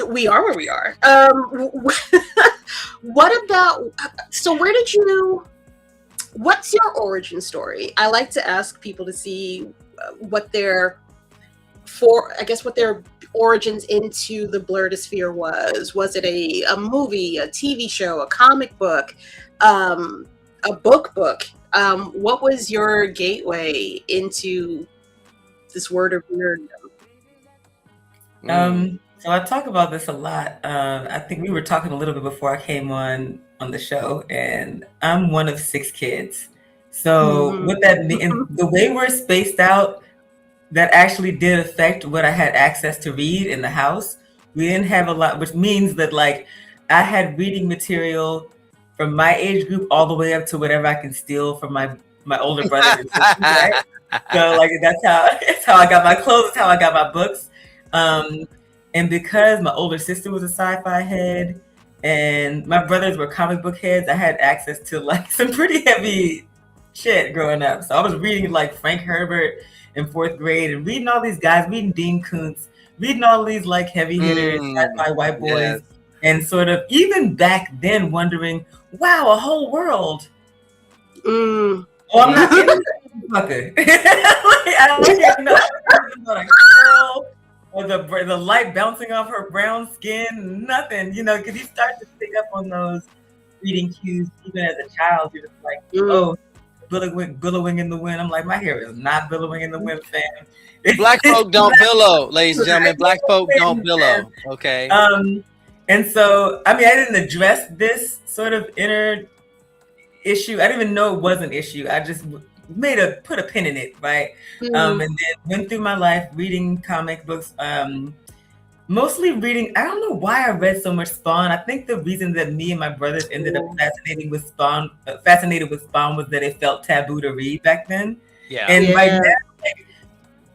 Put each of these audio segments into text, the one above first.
we are where we are. What about? So, where did you? What's your origin story? I like to ask people to see what their I guess what their origins into the Blurdosphere was. Was it a movie, a TV show, a comic book, um, a book? What was your gateway into this word of nerd? So I talk about this a lot. I think we were talking a little bit before I came on the show, and I'm one of 6 kids. So what that means, the way we're spaced out, that actually did affect what I had access to read in the house. We didn't have a lot, which means that like I had reading material from my age group all the way up to whatever I can steal from my older brothers and sisters. Right? So like that's how I got my clothes. That's how I got my books. And because my older sister was a sci-fi head and my brothers were comic book heads, I had access to like some pretty heavy shit growing up. So I was reading like Frank Herbert in 4th grade and reading all these guys, reading Dean Koontz, reading all these like heavy hitters, sci-fi white boys, and sort of even back then wondering, wow, a whole world. Oh, I'm not in this motherfucker. I don't even know about a girl or the light bouncing off her brown skin, nothing, because you start to pick up on those reading cues even as a child. You're just like, oh, billowing in the wind. I'm like, my hair is not billowing in the wind, fam. Black folk don't billow, ladies and gentlemen. Black folk don't billow. Okay. And so, I mean, I didn't address this sort of inner issue. I didn't even know it was an issue. I just put a pin in it, right? And then went through my life reading comic books, mostly reading. I don't know why I read so much Spawn. I think the reason that me and my brothers ended up fascinated with Spawn was that it felt taboo to read back then. Yeah. And right now, like,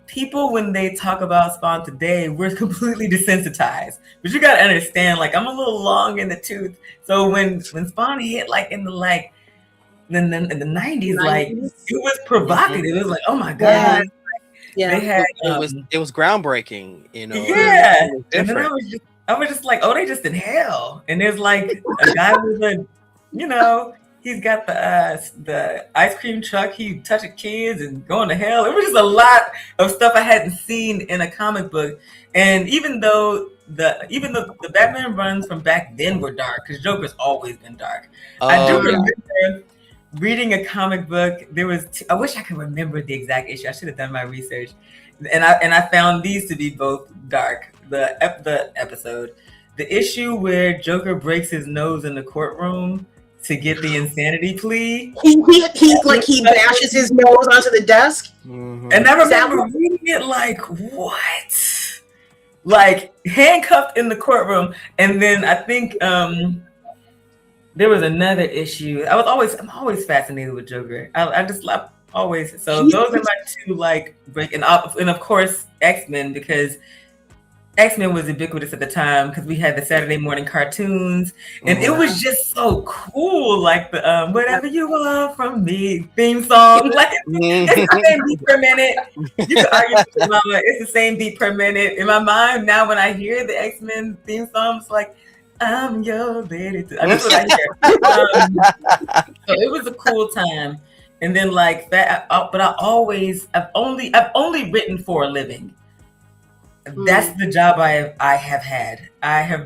people, when they talk about Spawn today, we're completely desensitized. But you gotta understand, like, I'm a little long in the tooth. So when Spawn hit, like in the 90s, like it was provocative. It was like, oh my god. Yeah. They had, it was groundbreaking, Yeah. And then I was just like, oh, they just in hell. And there's like a guy with he's got the ice cream truck, he touching kids and going to hell. It was just a lot of stuff I hadn't seen in a comic book. And even though the Batman runs from back then were dark, because Joker's always been dark. I do remember reading a comic book. I wish I could remember the exact issue. I should have done my research. And I found these to be both dark. The episode, the issue where Joker breaks his nose in the courtroom to get the insanity plea. He bashes his nose onto the desk. And I remember reading it like, what? Like handcuffed in the courtroom. And then I think there was another issue. I'm always fascinated with Joker. I just always. So those are my two like and of course X-Men, because X-Men was ubiquitous at the time because we had the Saturday morning cartoons, and it was just so cool. Like the "Whatever You Want from Me" theme song, like it's the same beat per minute. You can argue with mama, it's the same beat per minute. In my mind now, when I hear the X-Men theme song, it's like, I'm your lady. That's what I hear. So it was a cool time. And then like that, but I've only written for a living. That's the job I have had.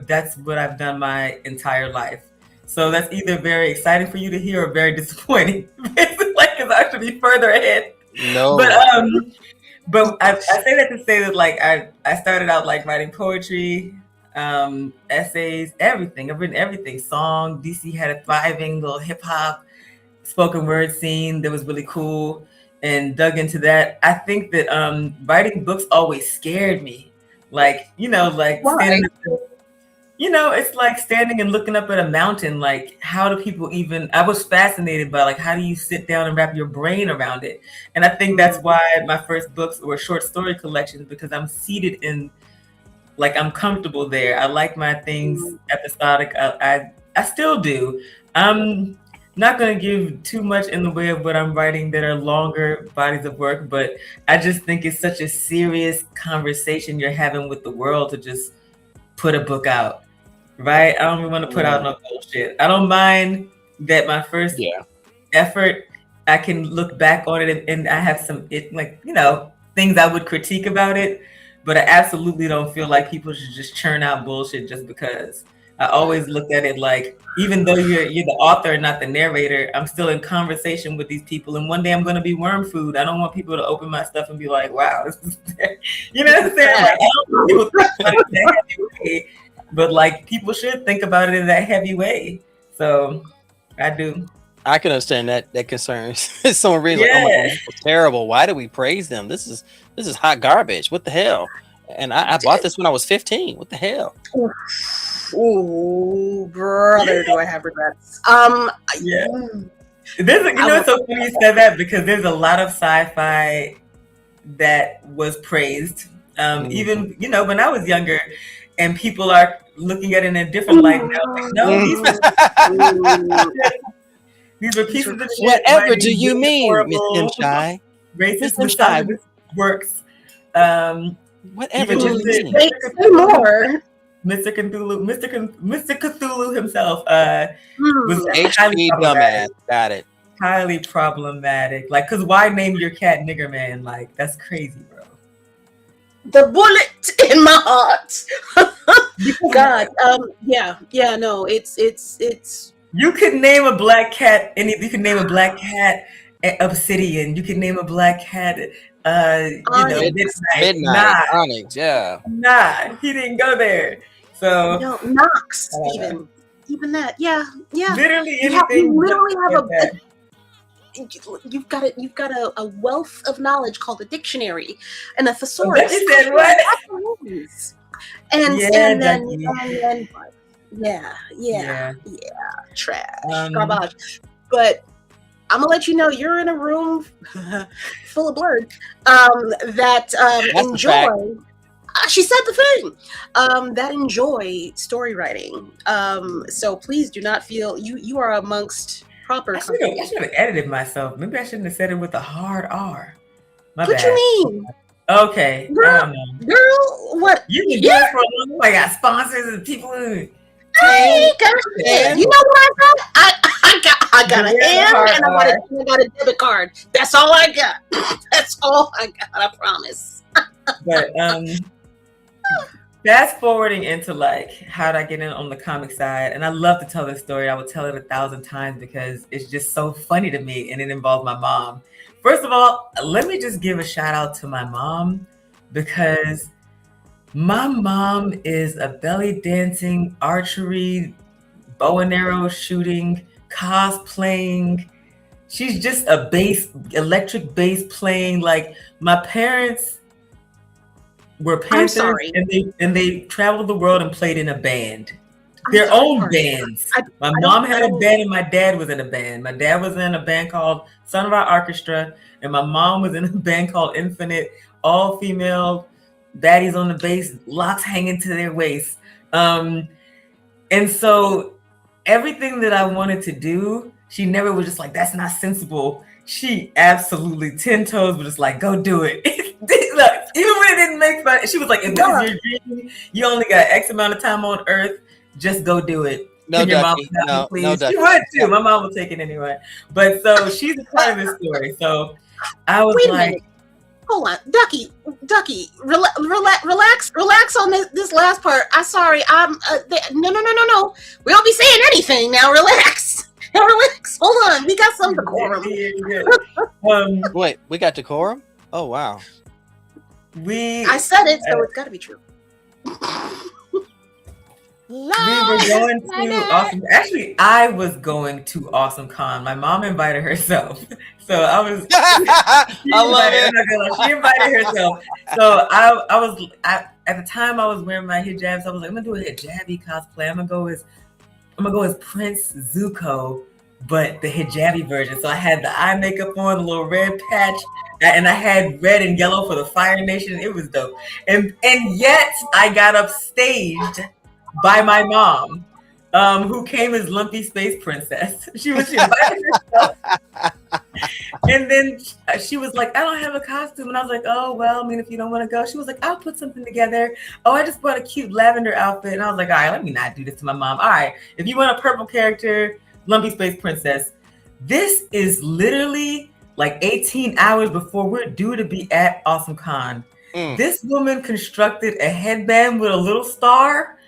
That's what I've done my entire life. So that's either very exciting for you to hear or very disappointing. Like it's actually further ahead. No. But I say that to say that like I started out like writing poetry, essays, everything. I've written everything. Song. DC had a thriving little hip hop spoken word scene that was really cool, and dug into that. I think that writing books always scared me. Like, standing, it's like standing and looking up at a mountain. Like, how do people even? I was fascinated by like, how do you sit down and wrap your brain around it? And I think that's why my first books were short story collections, because I'm seated in, like, I'm comfortable there. I like my things episodic. I still do. I'm not going to give too much in the way of what I'm writing that are longer bodies of work, but I just think it's such a serious conversation you're having with the world to just put a book out, right? I don't even want to put out no bullshit. I don't mind that my first effort, I can look back on it and I have some things I would critique about it, but I absolutely don't feel like people should just churn out bullshit just because. I always looked at it like, even though you're the author, not the narrator, I'm still in conversation with these people, and one day I'm going to be worm food. I don't want people to open my stuff and be like, "Wow, this is," you know what I'm saying? Like, I don't want people to think about it in that heavy way, but like people should think about it in that heavy way. So I do. I can understand that concerns someone reads like, "Oh my God, this is terrible. Why do we praise them? This is hot garbage. What the hell?" And I bought this when I was 15. What the hell? Ooh, brother, do I have regrets? Yeah. It's so funny you said that because there's a lot of sci-fi that was praised. Even when I was younger, and people are looking at it in a different light now. Like, no, these were pieces of shit. Whatever do you mean, Miss Imshai? Racist, misogynist works. Whatever do you mean? Say more. Mr. Cthulhu himself was HP dumbass. Got it. Highly problematic. Like, cause why name your cat Nigger Man? Like, that's crazy, bro. The bullet in my heart. God. No. It's. You could name a black cat. You can name a black cat Obsidian. You can name a black cat. Midnight. Onyx, yeah. Nah, he didn't go there. So Knox, even that, yeah. Literally anything. You've got a wealth of knowledge called a dictionary and a thesaurus. You said what? And then trash, garbage. But I'm gonna let you know you're in a room full of Blerds that enjoy. She said the thing that enjoy story writing. So please do not feel you are amongst proper. I should have edited myself. Maybe I shouldn't have said it with a hard R. What you mean? Okay, girl, I don't know. Girl, what? You can do it for a long time. I got sponsors and people who. Hey, you know what I got a hand and I got a debit card. That's all I got. That's all I got. I promise. But fast forwarding into like how did I get in on the comic side, and I love to tell this story. I would tell it 1,000 times because it's just so funny to me, and it involved my mom. First of all, let me just give a shout out to my mom because my mom is a belly dancing, archery, bow and arrow shooting, cosplaying. She's just a electric bass playing. Like, my parents were Panthers, and they traveled the world and played in a band. Their own bands. My mom had a band and my dad was in a band. My dad was in a band called Son of Our Orchestra, and my mom was in a band called Infinite, all female, baddies on the bass, locks hanging to their waist. And so everything that I wanted to do, she never was just like, that's not sensible. She absolutely 10 toes was just like, go do it. Look, even when it didn't make fun, she was like, if this is your dream, you only got X amount of time on earth, just go do it. No, Ducky. No, Ducky. She would too. My mom would take it anyway. But so she's a part of this story. So I was like, hold on, Ducky, relax on this last part. I'm sorry. No. We don't be saying anything now. Relax. Relax. Hold on. We got some decorum. Wait, we got decorum? Oh wow. I said it, so it's got to be true. We were going to Awesome. Actually, I was going to Awesome Con. My mom invited herself, so I was. I love it. She invited herself, so I was. At the time, I was wearing my hijab. So I was like, I'm gonna do a hijabi cosplay. I'm gonna go as Prince Zuko, but the hijabi version. So I had the eye makeup on, the little red patch, and I had red and yellow for the Fire Nation. It was dope, and yet I got upstaged by my mom. who came as Lumpy Space Princess. She invited herself. And then she was like, I don't have a costume. And I was like, oh, well, I mean, if you don't want to go. She was like, I'll put something together. Oh, I just bought a cute lavender outfit. And I was like, all right, let me not do this to my mom. All right, if you want a purple character, Lumpy Space Princess. This is literally like 18 hours before we're due to be at Awesome Con. This woman constructed a headband with a little star.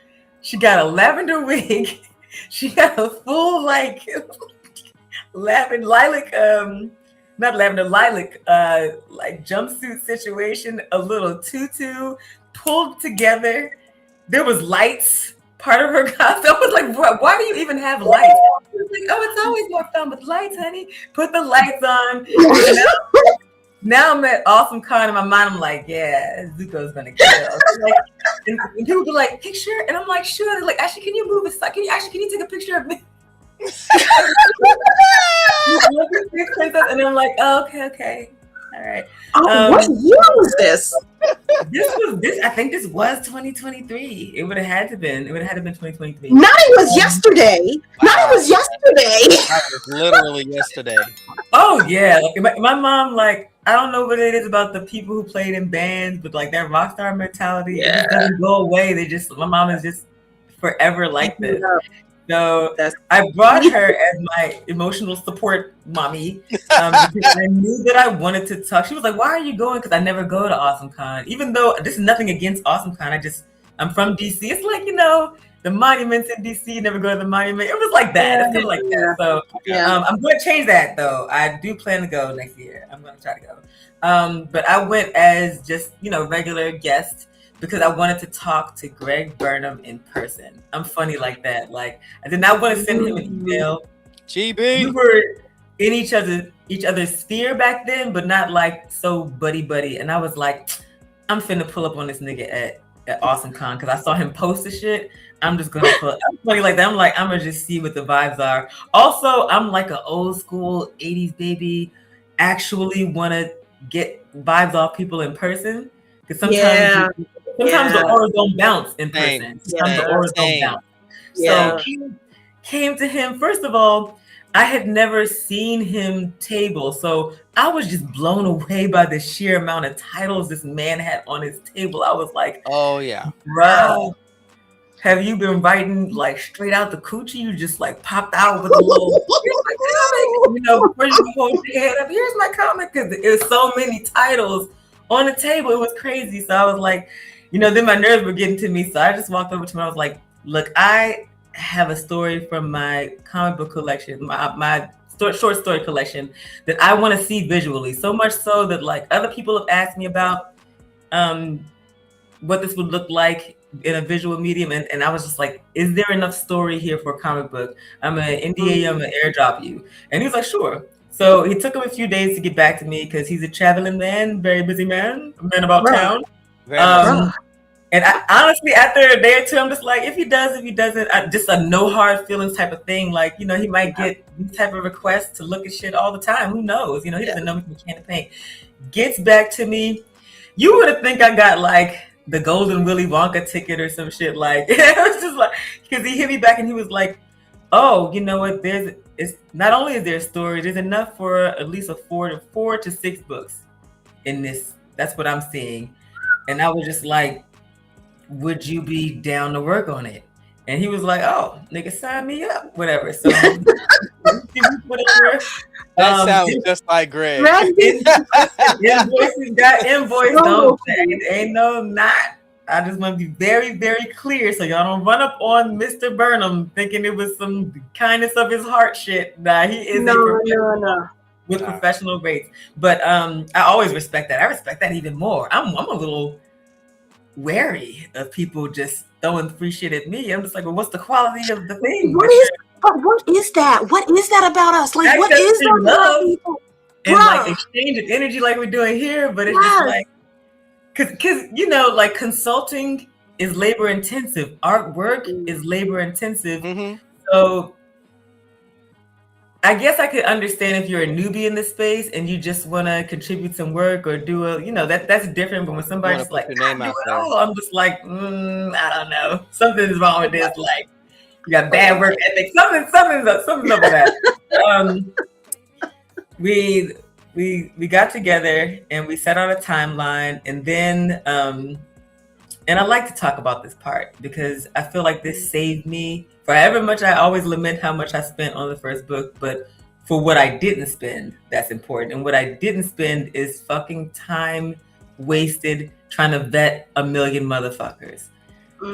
She got a lavender wig. She got a full like lilac like jumpsuit situation, a little tutu pulled together. There was lights, part of her costume. I was like, why do you even have lights? She was like, oh, it's always more fun with lights, honey. Put the lights on. Now I'm at Awesome Con in my mind. I'm like, yeah, Zuko's gonna kill. Like, and people be like, picture, and I'm like, sure. They're like, actually, can you move aside? Can you take a picture of me? And I'm like, oh, okay, all right. What year was this? I think this was 2023. It would have had to been 2023. Not it was yesterday. Wow. Not it was yesterday. That was literally yesterday. Oh yeah, like my mom, like, I don't know what it is about the people who played in bands, but like that rock star mentality, it just doesn't go away. My mom is just forever like this. So I brought her as my emotional support mommy because I knew that I wanted to talk. She was like, why are you going? Because I never go to Awesome Con. Even though this is nothing against Awesome Con. I'm from DC. It's like, the monuments in DC, never go to the monument. It was like that. It's kind of like that. So I'm going to change that though. I do plan to go next year. I'm going to try to go. But I went as just, regular guest, because I wanted to talk to Greg Burnham in person. I'm funny like that. Like, I did not want to send him an email. GB. We were in each other's sphere back then, but not like so buddy. And I was like, I'm finna pull up on this nigga at Awesome Con because I saw him post the shit. I'm just gonna pull. I'm funny like that. I'm like, I'm gonna just see what the vibes are. Also, I'm like an old school 80s baby. Actually, want to get vibes off people in person because sometimes the auras don't bounce in person. Sometimes the auras don't bounce. So came to him. First of all, I had never seen him table. So I was just blown away by the sheer amount of titles this man had on his table. I was like, oh yeah, bro, have you been writing like straight out the coochie? You just like popped out with a little, here's my comic. Before you hold your head up, here's my comic. Because it was so many titles on the table. It was crazy. So I was like, then my nerves were getting to me. So I just walked over to him. I was like, look, I have a story from my comic book collection, my short story collection that I want to see visually. So much so that like other people have asked me about what this would look like in a visual medium. And I was just like, is there enough story here for a comic book? I'm an NDA, I'm gonna airdrop you. And he was like, sure. So it took him a few days to get back to me because he's a traveling man, very busy man, a man about town. And I, honestly, after a day or two, I'm just like, if he does, if he doesn't, just a no hard feelings type of thing. Like, he might get these type of requests to look at shit all the time. Who knows? He doesn't know me from a can of paint. Gets back to me. You would have think I got like the golden Willy Wonka ticket or some shit. Like, it was just like, because he hit me back and he was like, oh, you know what? It's not only is there a story, there's enough for at least a 4 to 6 books in this. That's what I'm seeing. And I was just like, would you be down to work on it? And he was like, oh, nigga, sign me up, whatever. So whatever. That sounds just like Greg. Invoices got invoiced. Don't ain't no not. I just want to be very, very clear so y'all don't run up on Mr. Burnham thinking it was some kindness of his heart shit. Nah, he is with professional rates. But I always respect that. I respect that even more. I'm a little wary of people just throwing free shit at me. I'm just like, well, what's the quality of the thing? What is that? What is that about us? Like, what is that about people? And like exchange of energy like we're doing here, but it's just like, because like consulting is labor intensive. Artwork is labor intensive. So I guess I could understand if you're a newbie in this space and you just want to contribute some work or do that's different. But when somebody's like, I'm just like, I don't know, something's wrong with this. Like, You got bad work ethic. Something's up with that. We got together and we set out a timeline, and then and I like to talk about this part because I feel like this saved me. For however much I always lament how much I spent on the first book, but for what I didn't spend, that's important. And what I didn't spend is fucking time wasted trying to vet a million motherfuckers. I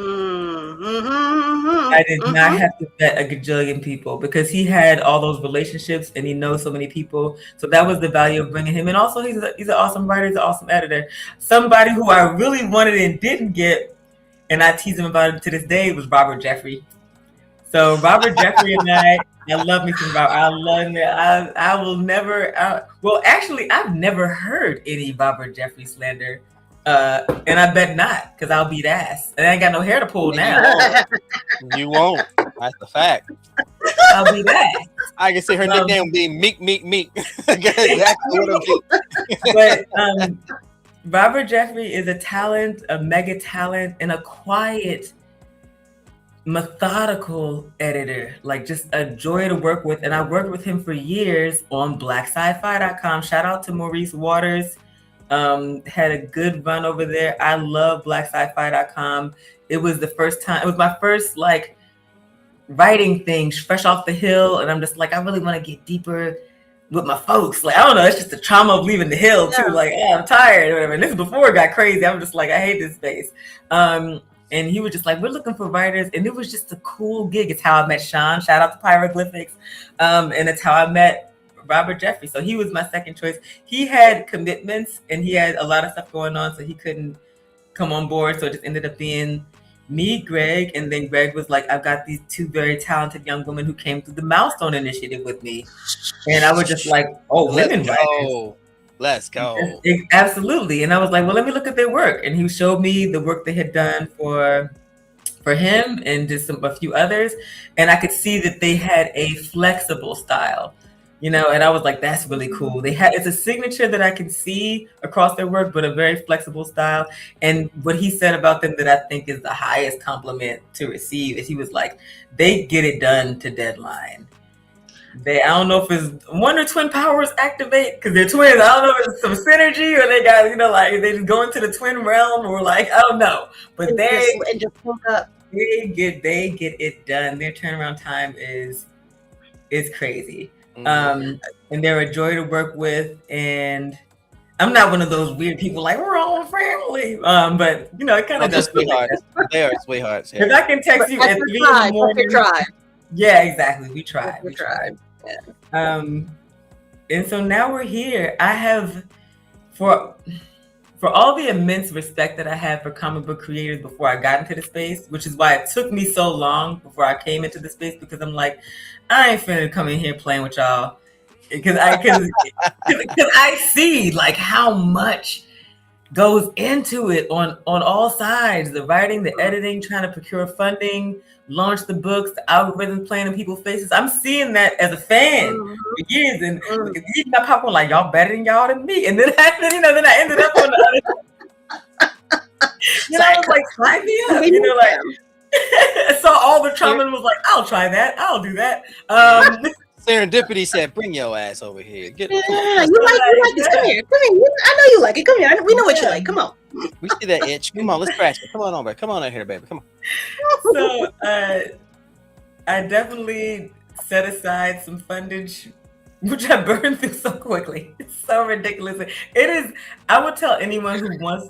did not have to vet a gajillion people because he had all those relationships and he knows so many people. So that was the value of bringing him. And also he's an awesome writer, he's an awesome editor. Somebody who I really wanted and didn't get, and I tease him about it to this day, was Robert Jeffrey. So Robert Jeffrey and I love me some Robert. I love it. I will never. Well, actually, I've never heard any Robert Jeffrey slander, and I bet not, because I'll beat ass, and I ain't got no hair to pull now. You won't. That's the fact. I'll beat ass. I can see her nickname being Meek. Exactly what But Robert Jeffrey is a talent, a mega talent, and a quiet, methodical editor, like just a joy to work with. And I worked with him for years on blacksci-fi.com. Shout out to Maurice Waters. Had a good run over there. I love blacksci-fi.com. It was my first like writing thing, fresh off the hill, and I'm just like, I really want to get deeper with my folks. Like, I don't know, it's just the trauma of leaving the hill too. Like, oh, I'm tired or whatever. And this is before it got crazy. I'm just like, I hate this space. And he was just like, we're looking for writers. And it was just a cool gig. It's how I met Sean. Shout out to Pyroglyphics. And it's how I met Robert Jeffrey. So he was my second choice. He had commitments and he had a lot of stuff going on, so he couldn't come on board. So it just ended up being me, Greg. And then Greg was like, I've got these two very talented young women who came through the Milestone Initiative with me. And I was just like, oh, women writers. Let's go. Absolutely. And I was like, well, let me look at their work. And he showed me the work they had done for him and just a few others. And I could see that they had a flexible style, and I was like, that's really cool. It's a signature that I can see across their work, but a very flexible style. And what he said about them that I think is the highest compliment to receive is he was like, they get it done to deadline. I don't know if it's one or twin powers activate because they're twins. I don't know if it's some synergy or they got, like they just go into the twin realm or like, I don't know. But and they just hook up. They get it done. Their turnaround time is crazy. And they're a joy to work with. And I'm not one of those weird people like we're all family. But it kind of just sweethearts. They are sweethearts. Because I can text you at 3 in the morning. Yeah, exactly. We tried. Yeah. And so now we're here. I have, for all the immense respect that I have for comic book creators before I got into the space, which is why it took me so long before I came into the space, because I'm like, I ain't finna come in here playing with y'all, because I see like how much goes into it on all sides, the writing, the editing, trying to procure funding, launch the books, the algorithms playing in people's faces. I'm seeing that as a fan for years, and eating my popcorn like y'all better than me. And then I ended up on the other. I was like, sign me up. I saw all the trauma and was like, I'll try that. I'll do that. Serendipity said, "Bring your ass over here. You like this? Come here. I know you like it. Come here. We know what you like. Come on. We see that itch. Come on, let's scratch it. Come on over. Come on out here, baby. Come on." So I definitely set aside some fundage, which I burned through so quickly. It's so ridiculous. It is. I would tell anyone who wants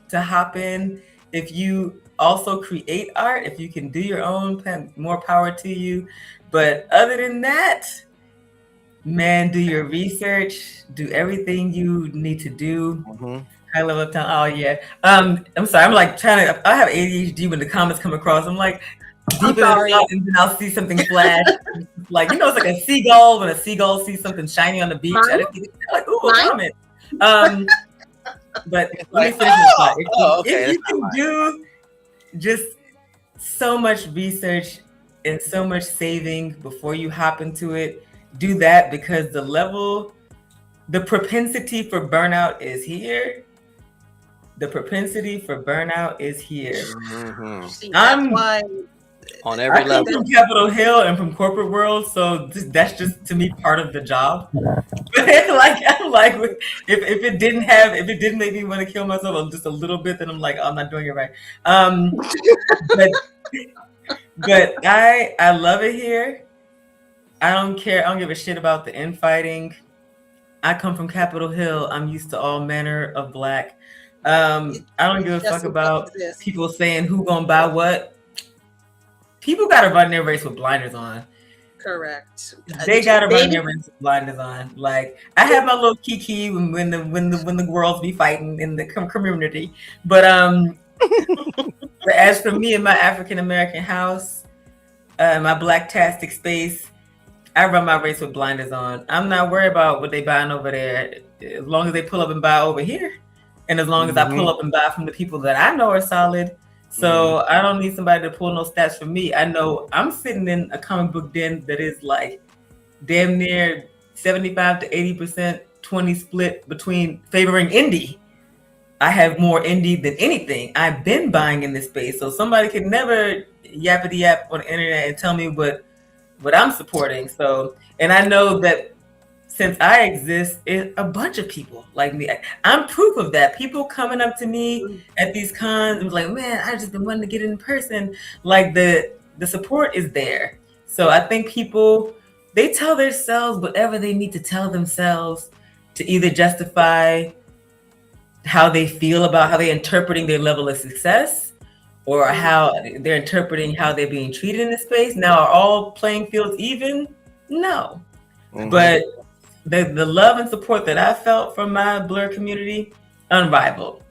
to hop in, if you also create art, if you can do your own, more power to you. But other than that, man, do your research, do everything you need to do. High level of time. Oh yeah. I'm sorry. I'm like I have ADHD when the comments come across. I'm like, deep and then I'll see something flash. Like, it's like a seagull when a seagull sees something shiny on the beach. I just like, ooh, a comment. But let me finish this thought. If you can do just so much research and so much saving before you hop into it, do that, because the propensity for burnout is here. on every I come level. from Capitol Hill and from corporate world, so that's just to me part of the job. Like I'm like, if it didn't make me want to kill myself just a little bit, then I'm like, oh, I'm not doing it right. But I love it here. I don't care. I don't give a shit about the infighting. I come from Capitol Hill. I'm used to all manner of black. I don't give a fuck about people saying who gonna buy what. People gotta run their race with blinders on. Correct. They gotta run their race with blinders on. Like I have my little kiki when the worlds be fighting in the community. But as for me in my African American house, my black-tastic space, I run my race with blinders on. I'm not worried about what they buying over there, as long as they pull up and buy over here, and as long as I pull up and buy from the people that I know are solid. So I don't need somebody to pull no stats for me. I know I'm sitting in a comic book den that is like damn near 75 to 80% 20 split between favoring indie. I have more indie than anything. I've been buying in this space, so somebody can never yappity yap on the internet and tell me what I'm supporting. So, and I know that since I exist, a bunch of people like me. I'm proof of that. People coming up to me at these cons and like, man, I just been wanting to get in person. Like the support is there. So I think people, they tell themselves whatever they need to tell themselves to either justify how they feel about how they're interpreting their level of success, or how they're interpreting how they're being treated in this space. Now, are all playing fields even? No. But the love and support that I felt from my Blerd community, unrivaled.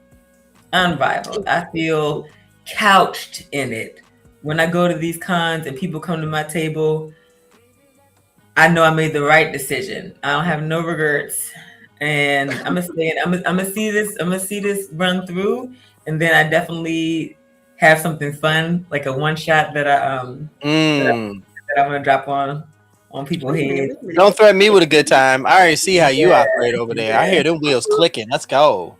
I feel couched in it. When I go to these cons and people come to my table, I know I made the right decision. I don't have no regrets. And I'm gonna see this run through, and then I definitely have something fun, like a one shot that I'm gonna drop on people's heads. Don't threaten me with a good time. I already see how you operate over there. I hear them wheels clicking. Let's go.